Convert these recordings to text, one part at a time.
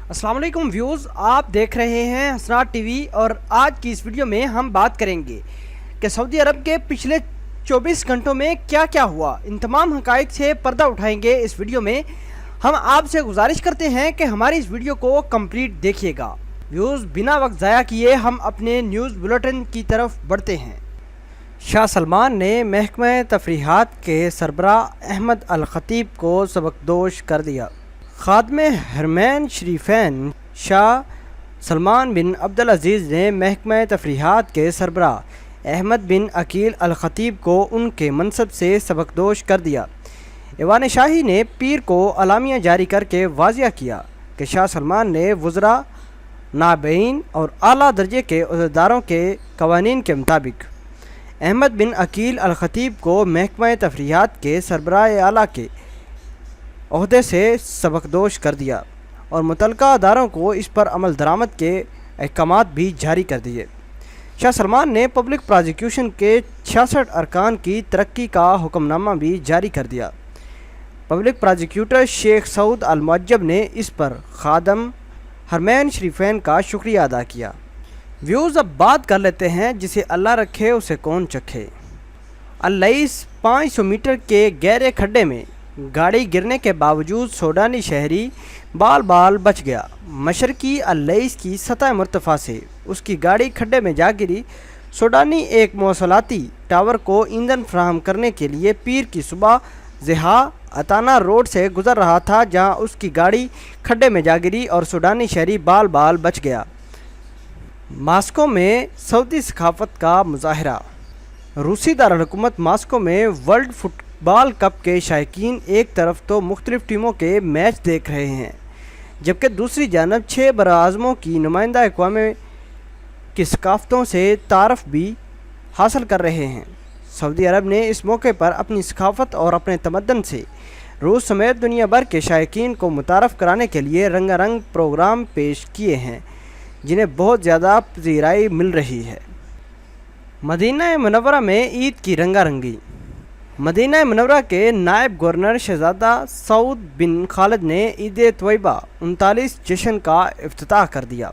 السلام علیکم ویوز، آپ دیکھ رہے ہیں حسنات ٹی وی اور آج کی اس ویڈیو میں ہم بات کریں گے کہ سعودی عرب کے پچھلے 24 گھنٹوں میں کیا کیا ہوا۔ ان تمام حقائق سے پردہ اٹھائیں گے اس ویڈیو میں۔ ہم آپ سے گزارش کرتے ہیں کہ ہماری اس ویڈیو کو کمپلیٹ دیکھیے گا۔ ویوز، بنا وقت ضائع کیے ہم اپنے نیوز بلیٹن کی طرف بڑھتے ہیں۔ شاہ سلمان نے محکمہ تفریحات کے سربراہ احمد الخطیب کو سبکدوش کر دیا۔ خادم حرمین شریفین شاہ سلمان بن عبدالعزیز نے محکمہ تفریحات کے سربراہ احمد بن عقیل الخطیب کو ان کے منصب سے سبکدوش کر دیا۔ ایوان شاہی نے پیر کو اعلامیہ جاری کر کے واضح کیا کہ شاہ سلمان نے وزراء، نائبین اور اعلیٰ درجے کے عہدیداروں کے قوانین کے مطابق احمد بن عقیل الخطیب کو محکمہ تفریحات کے سربراہ اعلیٰ کے عہدے سے سبکدوش کر دیا اور متعلقہ اداروں کو اس پر عمل درآمد کے احکامات بھی جاری کر دیے۔ شاہ سلمان نے پبلک پرازیکیوشن کے 66 ارکان کی ترقی کا حکم نامہ بھی جاری کر دیا۔ پبلک پرازیکیوٹر شیخ سعود المعجب نے اس پر خادم حرمین شریفین کا شکریہ ادا کیا۔ ویوز، اب بات کر لیتے ہیں جسے اللہ رکھے اسے کون چکھے۔ اللئیس 500 میٹر کے گہرے کھڈے میں گاڑی گرنے کے باوجود سوڈانی شہری بال بال بچ گیا۔ مشرقی اللئیس کی سطح مرتفع سے اس کی گاڑی کھڈے میں جا گری۔ سوڈانی ایک مواصلاتی ٹاور کو ایندھن فراہم کرنے کے لیے پیر کی صبح ضحیٰ اتانا روڈ سے گزر رہا تھا، جہاں اس کی گاڑی کھڈے میں جا گری اور سوڈانی شہری بال بال بچ گیا۔ ماسکو میں سعودی ثقافت کا مظاہرہ۔ روسی دارالحکومت ماسکو میں ورلڈ فٹ بال کپ کے شائقین ایک طرف تو مختلف ٹیموں کے میچ دیکھ رہے ہیں، جبکہ دوسری جانب 6 براعظموں کی نمائندہ اقوام کی ثقافتوں سے تعارف بھی حاصل کر رہے ہیں۔ سعودی عرب نے اس موقع پر اپنی ثقافت اور اپنے تمدن سے روس سمیت دنیا بھر کے شائقین کو متعارف کرانے کے لیے رنگا رنگ پروگرام پیش کیے ہیں، جنہیں بہت زیادہ پذیرائی مل رہی ہے۔ مدینہ منورہ میں عید کی رنگا رنگی۔ مدینہ منورہ کے نائب گورنر شہزادہ سعود بن خالد نے عید طیبہ 39 جشن کا افتتاح کر دیا۔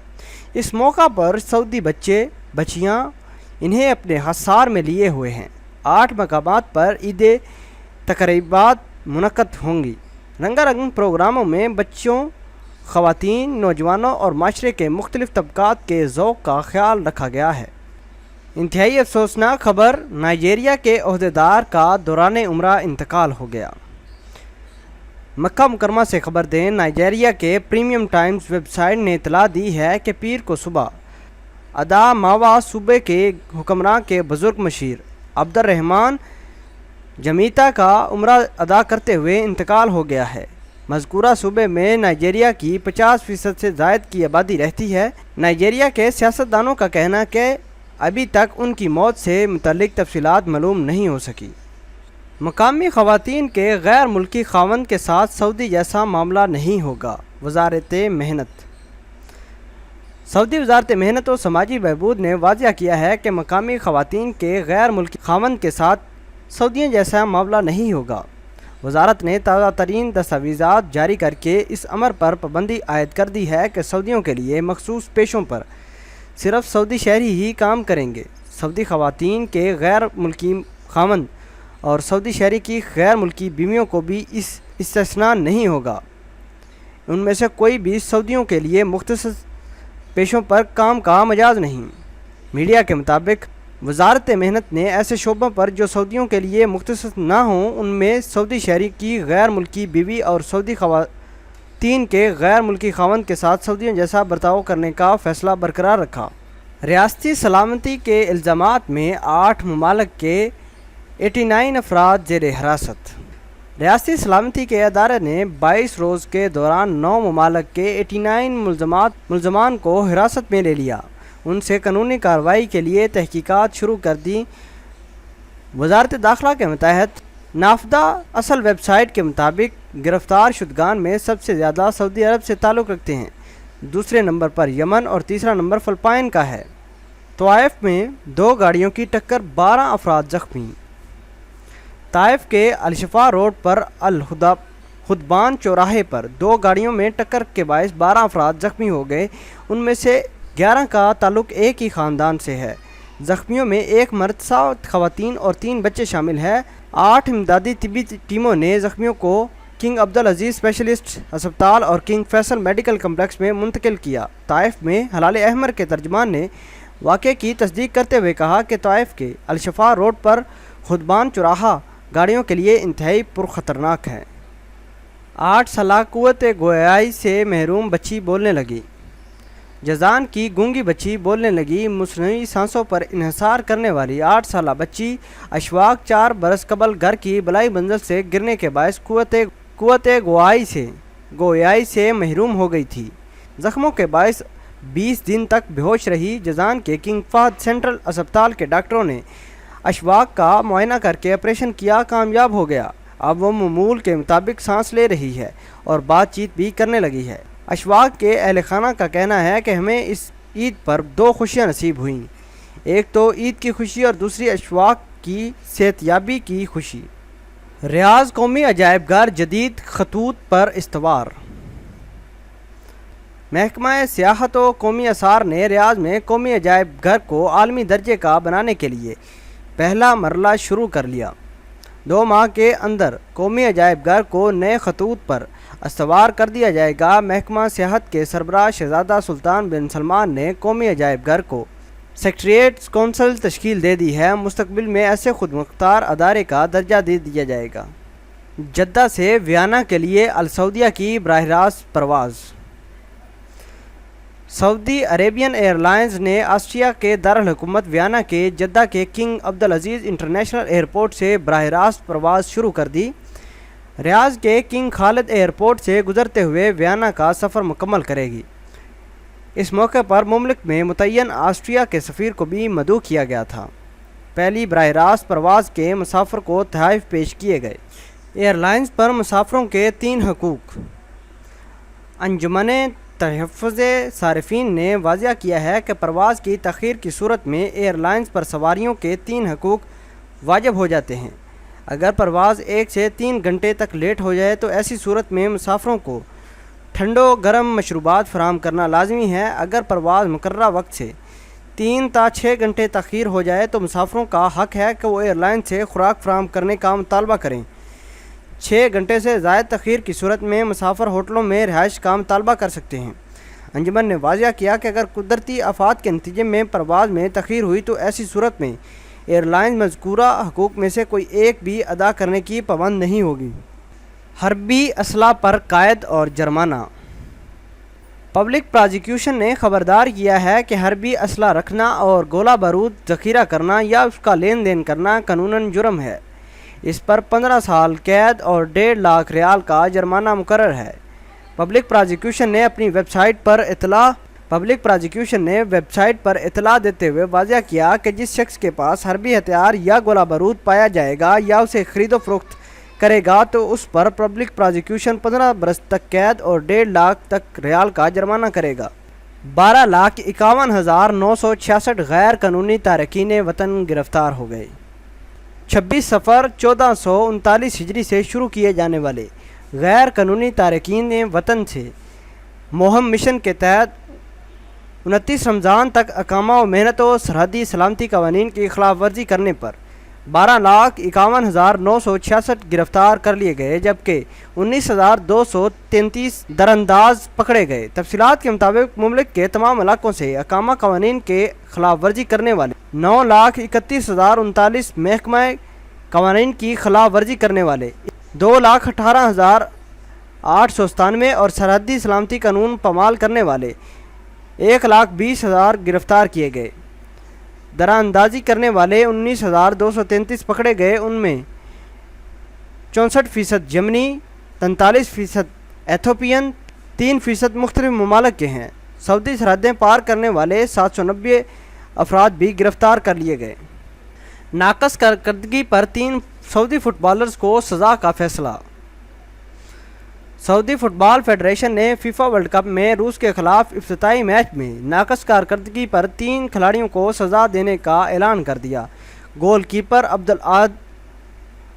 اس موقع پر سعودی بچے بچیاں انہیں اپنے حصار میں لیے ہوئے ہیں۔ 8 مقامات پر عید تقریبات منعقد ہوں گی۔ رنگا رنگ پروگراموں میں بچوں، خواتین، نوجوانوں اور معاشرے کے مختلف طبقات کے ذوق کا خیال رکھا گیا ہے۔ انتہائی افسوسناک خبر، نائجیریا کے عہدیدار کا دوران عمرہ انتقال ہو گیا۔ مکہ مکرمہ سے خبر دیں، نائجیریا کے پریمیم ٹائمز ویب سائٹ نے اطلاع دی ہے کہ پیر کو صبح اداماوا صوبے کے حکمراں کے بزرگ مشیر عبد الرحمن جمیتا کا عمرہ ادا کرتے ہوئے انتقال ہو گیا ہے۔ مذکورہ صوبے میں نائجیریا کی 50% سے زائد کی آبادی رہتی ہے۔ نائجیریا کے سیاستدانوں کا کہنا کہ ابھی تک ان کی موت سے متعلق تفصیلات معلوم نہیں ہو سکی۔ مقامی خواتین کے غیر ملکی خاوند کے ساتھ سعودی جیسا معاملہ نہیں ہوگا، وزارت محنت۔ سعودی وزارت محنت و سماجی بہبود نے واضح کیا ہے کہ مقامی خواتین کے غیر ملکی خاوند کے ساتھ سعودیوں جیسا معاملہ نہیں ہوگا۔ وزارت نے تازہ ترین دستاویزات جاری کر کے اس امر پر پابندی عائد کر دی ہے کہ سعودیوں کے لیے مخصوص پیشوں پر صرف سعودی شہری ہی کام کریں گے۔ سعودی خواتین کے غیر ملکی خاوند اور سعودی شہری کی غیر ملکی بیویوں کو بھی اس استثناء نہیں ہوگا۔ ان میں سے کوئی بھی سعودیوں کے لیے مختص پیشوں پر کام کا مجاز نہیں۔ میڈیا کے مطابق وزارت محنت نے ایسے شعبوں پر جو سعودیوں کے لیے مختص نہ ہوں، ان میں سعودی شہری کی غیر ملکی بیوی اور سعودی خواتین کے غیر ملکی خاوند کے ساتھ سعودیوں جیسا برتاؤ کرنے کا فیصلہ برقرار رکھا۔ ریاستی سلامتی کے الزامات میں 8 ممالک کے 89 افراد زیر حراست۔ ریاستی سلامتی کے ادارے نے 22 روز کے دوران 9 ممالک کے 89 ملزمان کو حراست میں لے لیا۔ ان سے قانونی کارروائی کے لیے تحقیقات شروع کر دی۔ وزارت داخلہ کے متحد نافدہ اصل ویب سائٹ کے مطابق گرفتار شدگان میں سب سے زیادہ سعودی عرب سے تعلق رکھتے ہیں، دوسرے نمبر پر یمن اور تیسرا نمبر فلپائن کا ہے۔ طائف میں 2 گاڑیوں کی ٹکر، 12 افراد زخمی۔ طائف کے الشفا روڈ پر الہدیٰ خدبان چوراہے پر 2 گاڑیوں میں ٹکر کے باعث 12 افراد زخمی ہو گئے، ان میں سے 11 کا تعلق ایک ہی خاندان سے ہے۔ زخمیوں میں 1 مرد، 7 خواتین اور 3 بچے شامل ہیں۔ 8 امدادی طبی ٹیموں نے زخمیوں کو کنگ عبدالعزیز اسپیشلسٹ ہسپتال اور کنگ فیصل میڈیکل کمپلیکس میں منتقل کیا۔ طائف میں ہلال احمر کے ترجمان نے واقعے کی تصدیق کرتے ہوئے کہا کہ طائف کے الشفا روڈ پر خدبان چوراہا گاڑیوں کے لیے انتہائی پرخطرناک ہے۔ 8 سالہ قوت گویائی سے محروم بچی بولنے لگی۔ جازان کی گونگی بچی بولنے لگی۔ مصنوعی سانسوں پر انحصار کرنے والی 8 سالہ بچی اشواق 4 برس قبل گھر کی بلائی منزل سے گرنے کے باعث قوت گویائی سے محروم ہو گئی تھی۔ زخموں کے باعث 20 دن تک بے ہوش رہی۔ جازان کے کنگ فہد سینٹرل اسپتال کے ڈاکٹروں نے اشواق کا معائنہ کر کے آپریشن کیا، کامیاب ہو گیا۔ اب وہ معمول کے مطابق سانس لے رہی ہے اور بات چیت بھی کرنے لگی ہے۔ اشواق کے اہل خانہ کا کہنا ہے کہ ہمیں اس عید پر 2 خوشیاں نصیب ہوئیں، ایک تو عید کی خوشی اور دوسری اشواق کی صحت یابی کی خوشی۔ ریاض قومی عجائب گھر جدید خطوط پر استوار۔ محکمہ سیاحت و قومی آثار نے ریاض میں قومی عجائب گھر کو عالمی درجے کا بنانے کے لیے پہلا مرحلہ شروع کر لیا۔ 2 ماہ کے اندر قومی عجائب گھر کو نئے خطوط پر استوار کر دیا جائے گا۔ محکمہ سیاحت کے سربراہ شہزادہ سلطان بن سلمان نے قومی عجائب گھر کو سیکریٹریٹ کونسل تشکیل دے دی ہے۔ مستقبل میں ایسے خود مختار ادارے کا درجہ دے دیا جائے گا۔ جدہ سے ویانا کے لیے السعودیہ کی براہ راست پرواز۔ سعودی عربین ایئر لائنز نے آسٹریا کے دارالحکومت ویانا کے جدہ کے کنگ عبدالعزیز انٹرنیشنل ایئرپورٹ سے براہ راست پرواز شروع کر دی۔ ریاض کے کنگ خالد ایئرپورٹ سے گزرتے ہوئے ویانا کا سفر مکمل کرے گی۔ اس موقع پر مملک میں متعین آسٹریا کے سفیر کو بھی مدعو کیا گیا تھا۔ پہلی براہ راست پرواز کے مسافر کو تحائف پیش کیے گئے۔ ایئر لائنز پر مسافروں کے 3 حقوق۔ انجمن تحفظ صارفین نے واضح کیا ہے کہ پرواز کی تاخیر کی صورت میں ایئر لائنز پر سواریوں کے 3 حقوق واجب ہو جاتے ہیں۔ اگر پرواز 1 سے 3 گھنٹے تک لیٹ ہو جائے تو ایسی صورت میں مسافروں کو ٹھنڈو گرم مشروبات فراہم کرنا لازمی ہے۔ اگر پرواز مقررہ وقت سے 3 تا 6 گھنٹے تاخیر ہو جائے تو مسافروں کا حق ہے کہ وہ ایئر لائن سے خوراک فراہم کرنے کا مطالبہ کریں۔ 6 گھنٹے سے زائد تاخیر کی صورت میں مسافر ہوٹلوں میں رہائش کا مطالبہ کر سکتے ہیں۔ انجمن نے واضح کیا کہ اگر قدرتی آفات کے نتیجے میں پرواز میں تاخیر ہوئی تو ایسی صورت میں ایئر لائنز مذکورہ حقوق میں سے کوئی ایک بھی ادا کرنے کی پابند نہیں ہوگی۔ حربی اسلحہ پر قید اور جرمانہ۔ پبلک پرازیکیوشن نے خبردار کیا ہے کہ حربی اسلحہ رکھنا اور گولہ بارود ذخیرہ کرنا یا اس کا لین دین کرنا قانوناً جرم ہے۔ اس پر 15 سال قید اور 1.5 لاکھ ریال کا جرمانہ مقرر ہے۔ پبلک پرازیکیوشن نے اپنی ویب سائٹ پر اطلاع دیتے ہوئے واضح کیا کہ جس شخص کے پاس حربی ہتھیار یا گولہ بارود پایا جائے گا یا اسے خرید و فروخت کرے گا تو اس پر پبلک پرازیکیوشن 15 برس تک قید اور 1.5 لاکھ تک ریال کا جرمانہ کرے گا۔ 12,51,966 غیر قانونی تارکین وطن گرفتار ہو گئے۔ 26 صفر 1439 ہجری سے شروع کیے جانے والے غیر قانونی تارکین وطن سے مہم مشن کے تحت 29 رمضان تک اقامہ و محنت و سرحدی سلامتی قوانین کی خلاف ورزی کرنے پر 12,51,966 گرفتار کر لیے گئے، جبکہ 19,233 درانداز پکڑے گئے۔ تفصیلات کے مطابق مملک کے تمام علاقوں سے اقامہ قوانین کے خلاف ورزی کرنے والے 9,31,039 محکمہ قوانین کی خلاف ورزی کرنے والے 2,18,897 اور سرحدی سلامتی قانون پامال کرنے والے 1,20,000 گرفتار کیے گئے۔ دراندازی کرنے والے 19,233 پکڑے گئے، ان میں 64% یمنی، 43% ایتھوپین، 3% مختلف ممالک کے ہیں۔ سعودی سرحدیں پار کرنے والے 790 افراد بھی گرفتار کر لیے گئے۔ ناقص کارکردگی پر 3 سعودی فٹ بالرز کو سزا کا فیصلہ۔ سعودی فٹ بال فیڈریشن نے فیفا ورلڈ کپ میں روس کے خلاف افتتاحی میچ میں ناقص کارکردگی پر 3 کھلاڑیوں کو سزا دینے کا اعلان کر دیا۔ Goal keeper